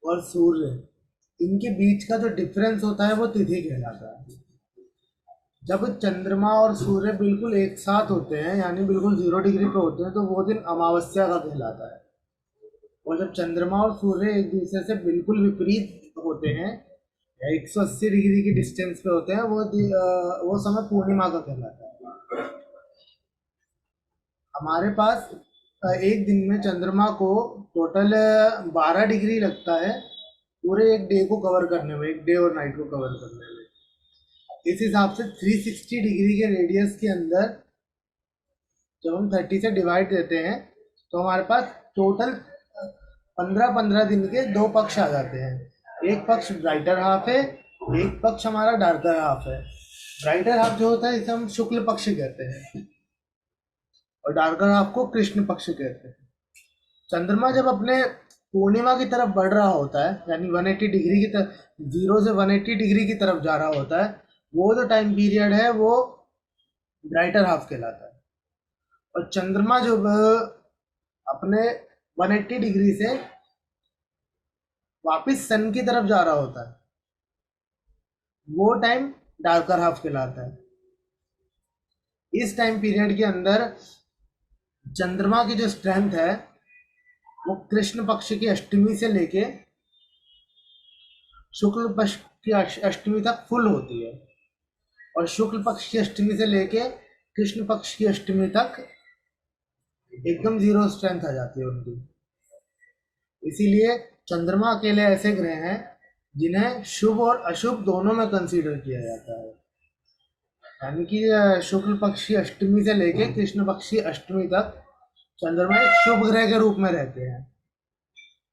और सूर्य, इनके बीच का जो डिफरेंस होता है वो तिथि कहलाता है। जब चंद्रमा और सूर्य बिल्कुल एक साथ होते हैं, यानी बिल्कुल 0 डिग्री पे होते हैं, तो वो दिन अमावस्या का कहलाता है। और जब चंद्रमा और सूर्य एक दूसरे से बिल्कुल विपरीत होते हैं, या 180 डिग्री की डिस्टेंस पे होते हैं, वो समय पूर्णिमा का कहलाता है। हमारे पास एक दिन में चंद्रमा को टोटल 12 डिग्री लगता है, पूरे एक डे को कवर करने में, एक डे और नाइट को कवर करने में। इस हिसाब से 360 डिग्री के रेडियस के अंदर जब हम 30 से डिवाइड देते हैं, तो हमारे पास टोटल 15-15 दिन के दो पक्ष आ जाते हैं। एक पक्ष ब्राइटर हाफ है, एक पक्ष हमारा डार्कर हाफ है। ब्राइटर हाफ जो होता है इसे हम शुक्ल पक्ष कहते हैं, और डार्कर हाफ को कृष्ण पक्ष कहते हैं। चंद्रमा जब अपने पूर्णिमा की तरफ बढ़ रहा होता है, यानी 180 डिग्री की तरफ, 0 से 180 डिग्री की तरफ जा रहा होता है, वो जो टाइम पीरियड है वो ब्राइटर हाफ कहलाता है। और चंद्रमा जब अपने 180 डिग्री से वापस सन की तरफ जा रहा होता है, वो टाइम डार्कर हाफ कहलाता है। इस टाइम पीरियड के अंदर चंद्रमा की जो स्ट्रेंथ है वो कृष्ण पक्ष की अष्टमी से लेके शुक्ल पक्ष की अष्टमी तक फुल होती है, और शुक्ल पक्ष की अष्टमी से लेके कृष्ण पक्ष की अष्टमी तक एकदम जीरो स्ट्रेंथ आ जाती है उनकी। इसीलिए चंद्रमा अकेले ऐसे ग्रह हैं जिन्हें शुभ और अशुभ दोनों में कंसीडर किया जाता है। यानी कि शुक्ल पक्ष की अष्टमी से लेके कृष्ण पक्ष की अष्टमी तक चंद्रमा एक शुभ ग्रह के रूप में रहते हैं,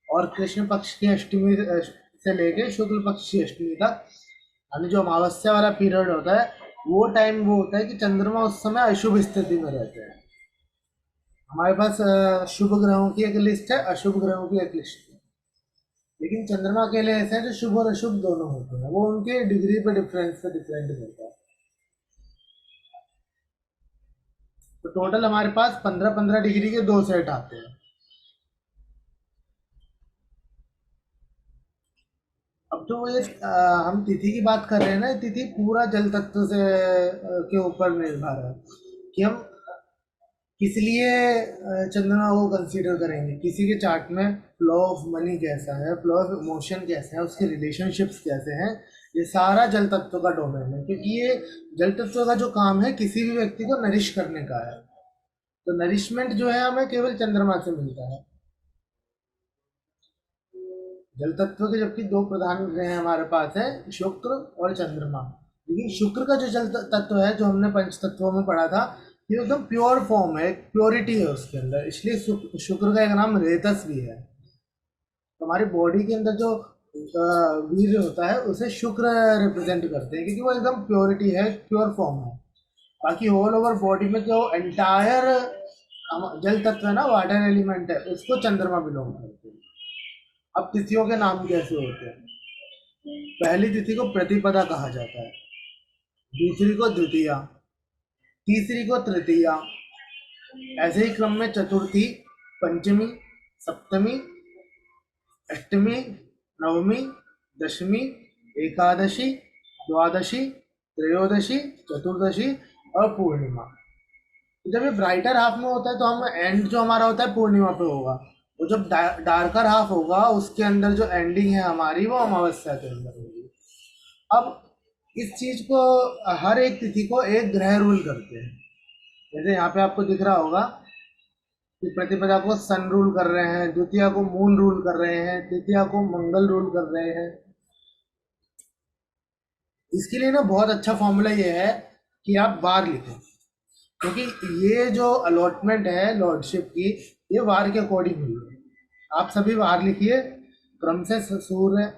और कृष्ण पक्ष की अष्टमी से लेके शुक्ल पक्ष की अष्टमी तक, यानी जो अमावस्या वाला पीरियड होता है, वो टाइम वो होता है कि चंद्रमा उस समय अशुभ स्थिति में रहते हैं। हमारे पास शुभ ग्रहों की एक लिस्ट है, अशुभ ग्रहों की एक लिस्ट है, लेकिन चंद्रमा अकेले ऐसे हैं जो शुभ और अशुभ दोनों होते हैं। वो उनके डिग्री पे डिफरेंस पे डिपेंड करता है। तो टोटल हमारे पास 15-15 डिग्री के दो सेट आते हैं। अब जो ये हम तिथि की बात कर रहे हैं ना, तिथि पूरा जल तत्व से के ऊपर निर्भर है कि हम किस लिए चंद्रमा को कंसीडर करेंगे। किसी के चार्ट में फ्लो ऑफ मनी कैसा है, फ्लो ऑफ इमोशन कैसा है, उसके रिलेशनशिप्स कैसे हैं, ये सारा जल तत्व का डोमेन है, क्योंकि ये जल तत्व का जो काम है किसी भी व्यक्ति को नरिश करने का है। तो नरिशमेंट जो है हमें केवल चंद्रमा से मिलता है। जल तत्व के जबकि दो प्रधान ग्रह हमारे पास है, शुक्र और चंद्रमा। लेकिन शुक्र का जो तत्व है, जो हमने पंच तत्वों में पढ़ा था, ये एकदम प्योर फॉर्म है, एक प्योरिटी है उसके अंदर, इसलिए शुक्र का एक नाम रेतस भी है। तो हमारी बॉडी के अंदर जो वीर्य होता है उसे शुक्र रिप्रेजेंट करते हैं, क्योंकि वो एकदम प्योरिटी है, प्योर फॉर्म है। बाकी ऑल ओवर बॉडी में जो एंटायर जल तत्व है ना, वाटर एलिमेंट है, उसको चंद्रमा बिलोंग करते हैं। अब तिथियों के नाम कैसे होते हैं? पहली तिथि को प्रतिपदा कहा जाता है, दूसरी को द्वितीया, तीसरी को तृतीया, ऐसे ही क्रम में चतुर्थी, पंचमी, सप्तमी, अष्टमी, नवमी, दशमी, एकादशी, द्वादशी, त्रयोदशी, चतुर्दशी और पूर्णिमा। तो जब ये ब्राइटर हाफ में होता है तो हम एंड जो हमारा होता है पूर्णिमा पे होगा। वो जब डार्कर हाफ होगा उसके अंदर जो एंडिंग है हमारी, वो अमावस्या के अंदर होगी। अब इस चीज को, हर एक तिथि को एक ग्रह रूल करते हैं। जैसे यहाँ पे आपको दिख रहा होगा कि प्रतिपदा को सन रूल कर रहे हैं, द्वितीया को मून रूल कर रहे हैं, तृतीया को मंगल रूल कर रहे हैं। इसके लिए ना बहुत अच्छा फॉर्मूला ये है कि आप वार लिखें, क्योंकि ये जो अलॉटमेंट है लॉर्डशिप की, ये वार के अकॉर्डिंग हुई है। आप सभी वार लिखिए क्रम से, सूर्य,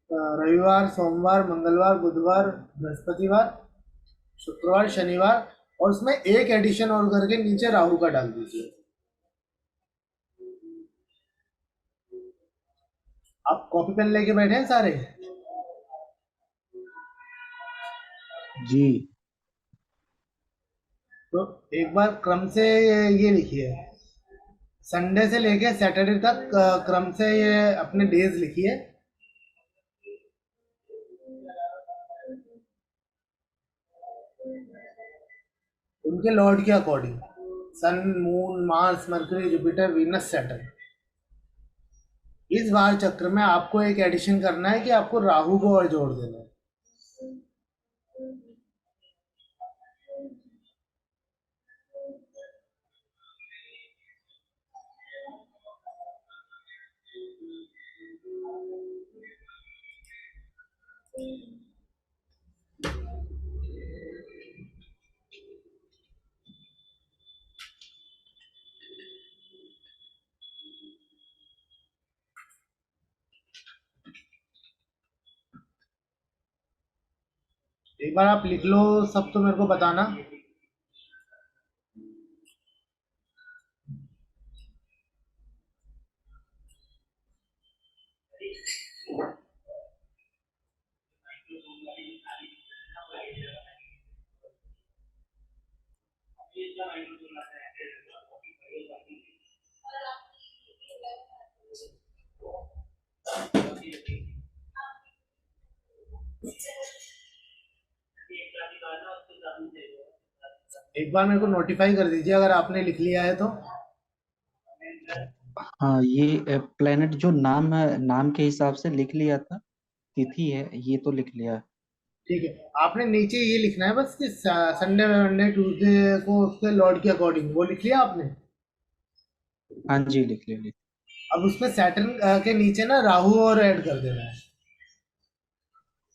रविवार, सोमवार, मंगलवार, बुधवार, बृहस्पतिवार, शुक्रवार, शनिवार, और उसमें एक एडिशन और करके नीचे राहु का डाल दीजिए। आप कॉपी पेन लेके बैठे हैं सारे? जी। तो एक बार क्रम से ये लिखिए, संडे से लेके सैटरडे तक क्रम से ये अपने डेज लिखिए। उनके लॉर्ड के according, sun, moon, Mars, Mercury, Jupiter, Venus, Saturn. इस बार चक्र में आपको एक एडिशन करना है कि आपको राहु को और जोड़ देना है। एक बार आप लिख लो सब, तो मेरे को बताना। एक बार मेरे को नोटिफाई कर दीजिए अगर आपने लिख लिया है तो। हाँ, ये प्लेनेट जो नाम है, नाम के हिसाब से लिख लिया था। तिथि है, ये तो लिख लिया है। ठीक है, आपने नीचे ये लिखना है बस कि संडे, मंडे, ट्यूसडे को उसके लॉर्ड के अकॉर्डिंग, वो लिख लिया आपने। हाँ जी, लिख लिया। अब उसमें सैटर्न के नीचे ना राहु और ऐड कर देना है।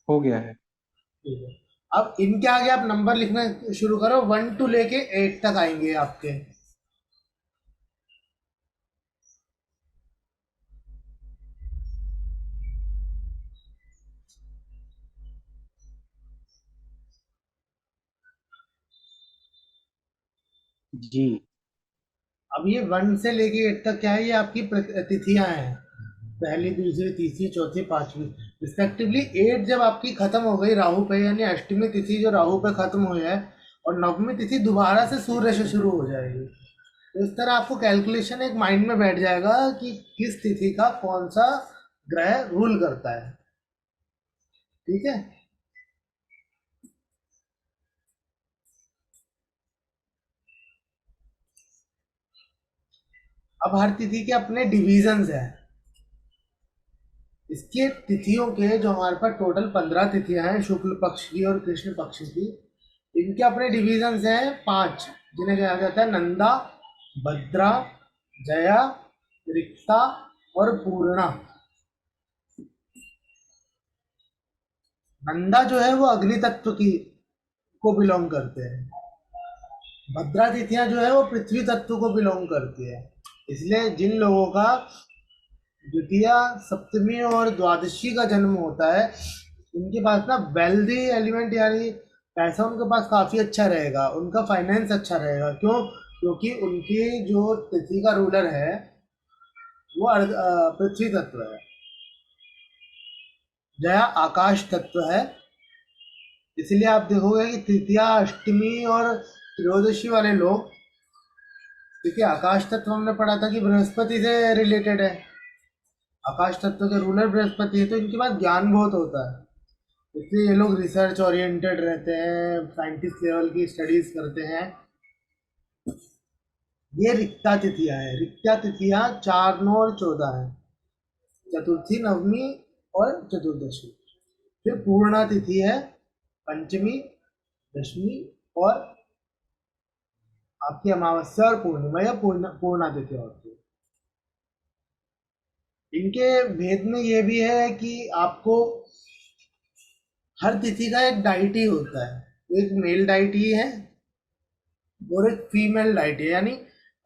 हो गया है। ठीक है, अब इनके आगे आप नंबर लिखना शुरू करो, 1 टू लेके 8 तक आएंगे आपके। जी। अब ये 1 से लेके 8 तक क्या है, ये आपकी तिथियां हैं, पहली, दूसरी, तीसरी, चौथी, पांचवी, रिस्पेक्टिवली। 8 जब आपकी खत्म हो गई राहु पे, यानी अष्टमी तिथि जो राहु पे खत्म हुई है, और नवमी तिथि दोबारा से सूर्य से शुरू हो जाएगी। तो इस तरह आपको कैलकुलेशन एक माइंड में बैठ जाएगा कि किस तिथि का कौन सा ग्रह रूल करता है। ठीक है। अब हर तिथि के अपने डिविजन्स हैं। इसके तिथियों के जो हमारे पास टोटल 15 तिथियां हैं, शुक्ल पक्ष की और कृष्ण पक्ष की, इनके अपने डिविजन्स हैं 5, जिन्हें कहा जाता है नंदा, भद्रा, जया, रिक्ता और पूर्णा। नंदा जो है वो अग्नि तत्व की को बिलोंग करते हैं। भद्रा तिथियां जो है वो पृथ्वी तत्व को बिलोंग करती है। इसलिए जिन लोगों का द्वितीया, सप्तमी और द्वादशी का जन्म होता है, उनके पास ना वेल्दी एलिमेंट, यानी पैसा उनके पास काफ़ी अच्छा रहेगा, उनका फाइनेंस अच्छा रहेगा। क्यों? क्योंकि उनकी जो तिथि का रूलर है वो पृथ्वी तत्व है। जया आकाश तत्व है। इसलिए आप देखोगे कि तृतीया, अष्टमी और त्रयोदशी वाले लोग, देखिए आकाश तत्व हमने पढ़ा था कि बृहस्पति से रिलेटेड है, आकाश तत्व के रूलर बृहस्पति है, तो इनके पास ज्ञान बहुत होता है। इसलिए ये लोग रिसर्च ओरिएंटेड रहते हैं, साइंटिस्ट लेवल की स्टडीज करते हैं। ये रिक्ता तिथियां हैं। रिक्ता तिथियां 4, 9 और 14 है, चतुर्थी, नवमी और चतुर्दशी। फिर पूर्णा तिथि है, पंचमी, दशमी और आपकी अमावस्या और पूर्णिमा, या पूर्णा तिथि होती है। इनके भेद में ये भी है कि आपको हर तिथि का एक डाइटी होता है। एक मेल डाइटी है और एक फीमेल डाइटी है, यानी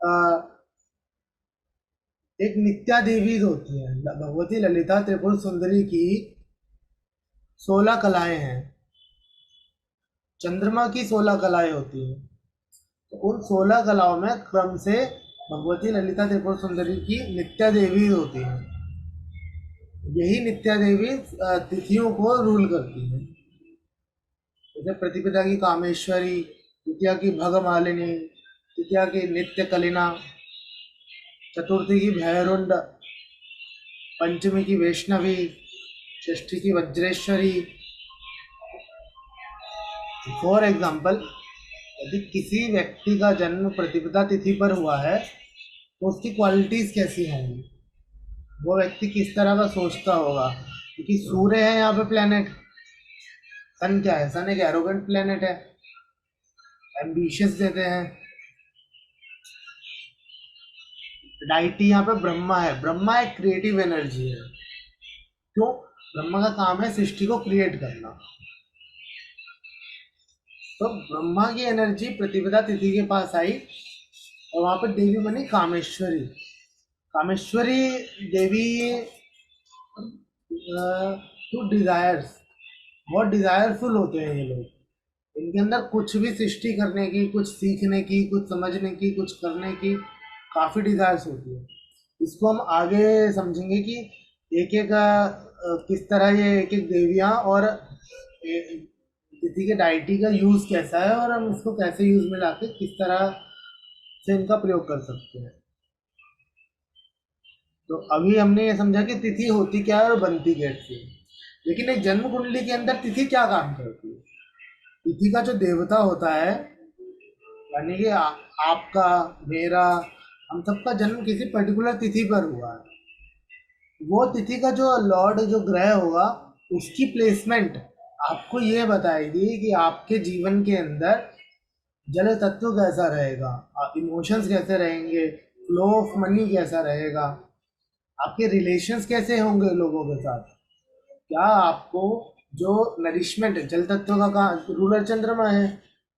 अ, एक नित्या देवी होती है, भगवती ललिता त्रिपुर सुंदरी की 16 कलाएं हैं। चंद्रमा की 16 कलाएं होती हैं। तो उन 16 कलाओं में क्रम से भगवती ललिता त्रिपुर सुंदरी की नित्या देवी होती है। यही नित्या देवी तिथियों को रूल करती है। जैसे प्रतिपदा की कामेश्वरी, तृतीया की भगमालिनी, तृतीया की नित्य कलिना, चतुर्थी की भैरुंड, पंचमी की वैष्णवी, षष्ठी की वज्रेश्वरी। फॉर एग्जाम्पल, यदि किसी व्यक्ति का जन्म प्रतिपदा तिथि पर हुआ है तो उसकी क्वालिटीज कैसी होंगी, वो व्यक्ति किस तरह का सोचता होगा। क्योंकि सूर्य है यहाँ पे प्लेनेट, सन क्या है, सन एक एरोगेंट प्लेनेट है, एम्बिशियस देते हैं। डाइटी यहाँ पे ब्रह्मा है, ब्रह्मा एक क्रिएटिव एनर्जी है। क्यों? ब्रह्मा का काम है सृष्टि को क्रिएट करना। तो ब्रह्मा की एनर्जी प्रतिपदा तिथि के पास आई और वहां पर देवी बनी कामेश्वरी। कामेश्वरी देवी टू डिजायर्स, बहुत डिजायरफुल होते हैं ये लोग। इनके अंदर कुछ भी सृष्टि करने की, कुछ सीखने की, कुछ समझने की, कुछ करने की काफी डिजायर्स होती है। इसको हम आगे समझेंगे कि एक एक किस तरह ये एक एक देवियां और तिथि के डाइटी का यूज कैसा है और हम इसको कैसे यूज में लाके किस तरह से इनका प्रयोग कर सकते हैं। तो अभी हमने ये समझा कि तिथि होती क्या है और बनती कैसे है। लेकिन एक जन्म कुंडली के अंदर तिथि क्या काम करती है? तिथि का जो देवता होता है, यानी कि आपका, मेरा, हम सबका जन्म किसी पर्टिकुलर तिथि पर हुआ है। वो तिथि का जो लॉर्ड, जो ग्रह होगा, उसकी प्लेसमेंट आपको ये बताएगी कि आपके जीवन के अंदर जल तत्व कैसा रहेगा, इमोशंस कैसे रहेंगे, फ्लो ऑफ मनी कैसा रहेगा, आपके रिलेशंस कैसे होंगे लोगों के साथ। क्या आपको जो नरिशमेंट, जल तत्व का रूलर चंद्रमा है,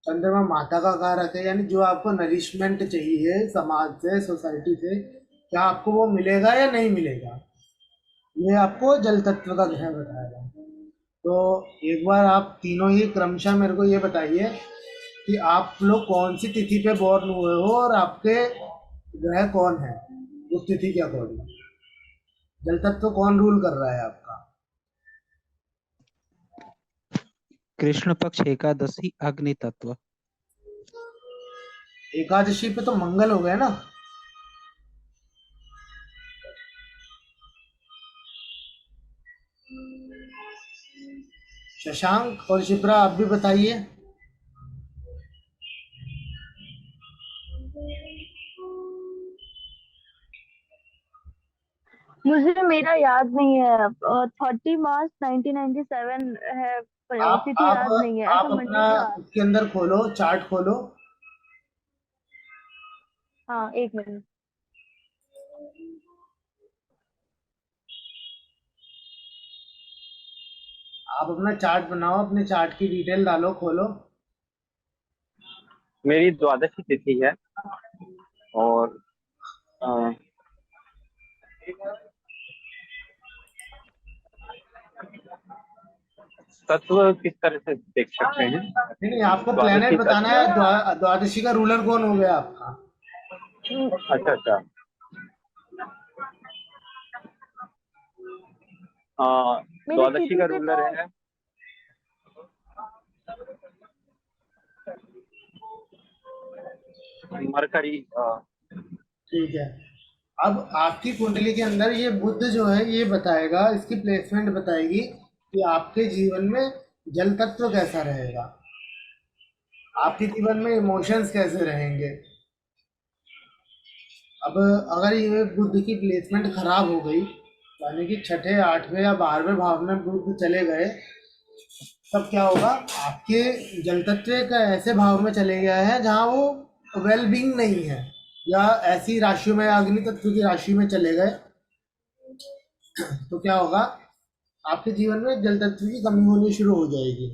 चंद्रमा माता का कारक है, यानी जो आपको नरिशमेंट चाहिए समाज से, सोसाइटी से, क्या आपको वो मिलेगा या नहीं मिलेगा, ये आपको जल तत्व का ग्रह बताएगा। तो एक बार आप तीनों ही क्रमशः मेरे को ये बताइए कि आप लोग कौन सी तिथि पे बॉर्न हुए हो और आपके ग्रह कौन है उस तिथि के अकॉर्डिंग, जल तत्व कौन रूल कर रहा है आपका। कृष्ण पक्ष एकादशी अग्नि तत्व। एकादशी पे तो मंगल हो गया ना। शशांक और शिप्रा, आप भी बताइए। मुझे मेरा याद नहीं है। 30 मार्च 1997 है। आप तिथि आप याद नहीं है, आप ऐसा अपना मंडे के बाद। उसके अंदर खोलो, चार्ट खोलो। हाँ, एक मिनट। आप अपना चार्ट बनाओ, अपने चार्ट की डिटेल डालो, खोलो। मेरी द्वादशी तिथि है और अ, तत्व किस तरह से देख सकते हैं? नहीं नहीं, आपको प्लेनेट द्वादशी बताना तत्व। है। द्वादशी का रूलर कौन हो गया आपका? अच्छा अच्छा। मेरी द्वादशी तिथि का पे रूलर तो है मरकरी। ठीक है। अब आपकी कुंडली के अंदर ये बुध जो है ये बताएगा, इसकी प्लेसमेंट बताएगी कि आपके जीवन में जल तत्व कैसा रहेगा, आपके जीवन में इमोशंस कैसे रहेंगे। अब अगर ये बुध की प्लेसमेंट खराब हो गई, यानी कि छठे, आठवें या 12वें भाव में बुध चले गए, तब क्या होगा, आपके जल तत्व एक ऐसे भाव में चले गया है जहाँ वो वेल बींग नहीं है, या ऐसी राशि में, अग्नि तत्व की राशि में चले गए, तो क्या होगा, आपके जीवन में जल तत्व की कमी होनी शुरू हो जाएगी।